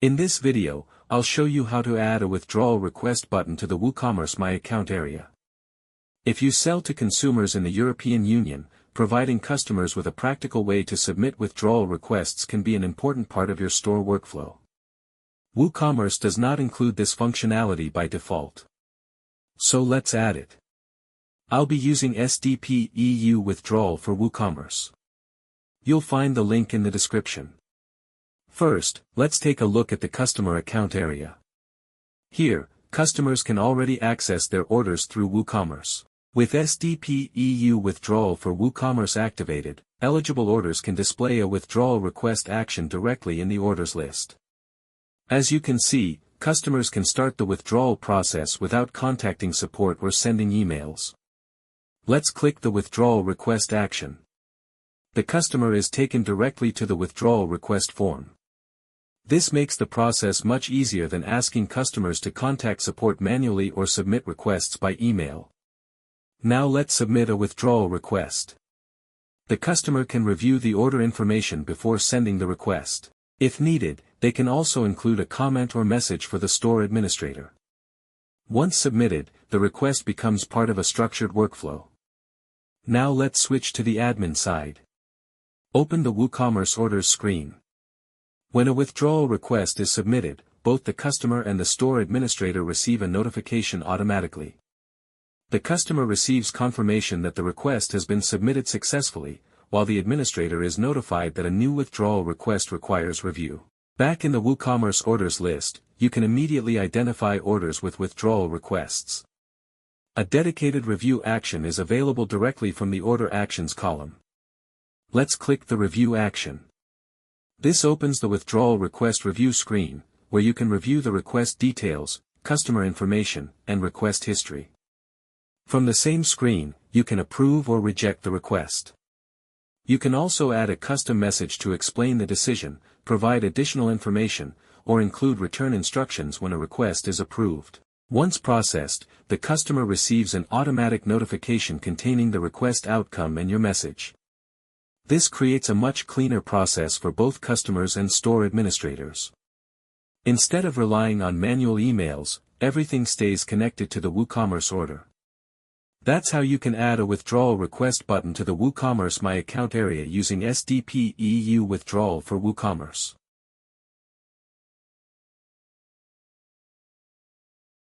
In this video, I'll show you how to add a withdrawal request button to the WooCommerce My Account area. If you sell to consumers in the European Union, providing customers with a practical way to submit withdrawal requests can be an important part of your store workflow. WooCommerce does not include this functionality by default. So let's add it. I'll be using SDP EU Withdrawal for WooCommerce. You'll find the link in the description. First, let's take a look at the customer account area. Here, customers can already access their orders through WooCommerce. With SDP EU Withdrawal for WooCommerce activated, eligible orders can display a withdrawal request action directly in the orders list. As you can see, customers can start the withdrawal process without contacting support or sending emails. Let's click the withdrawal request action. The customer is taken directly to the withdrawal request form. This makes the process much easier than asking customers to contact support manually or submit requests by email. Now let's submit a withdrawal request. The customer can review the order information before sending the request. If needed, they can also include a comment or message for the store administrator. Once submitted, the request becomes part of a structured workflow. Now let's switch to the admin side. Open the WooCommerce orders screen. When a withdrawal request is submitted, both the customer and the store administrator receive a notification automatically. The customer receives confirmation that the request has been submitted successfully, while the administrator is notified that a new withdrawal request requires review. Back in the WooCommerce orders list, you can immediately identify orders with withdrawal requests. A dedicated review action is available directly from the Order Actions column. Let's click the Review action. This opens the withdrawal request review screen, where you can review the request details, customer information, and request history. From the same screen, you can approve or reject the request. You can also add a custom message to explain the decision, provide additional information, or include return instructions when a request is approved. Once processed, the customer receives an automatic notification containing the request outcome and your message. This creates a much cleaner process for both customers and store administrators. Instead of relying on manual emails, everything stays connected to the WooCommerce order. That's how you can add a withdrawal request button to the WooCommerce My Account area using SDP EU Withdrawal for WooCommerce.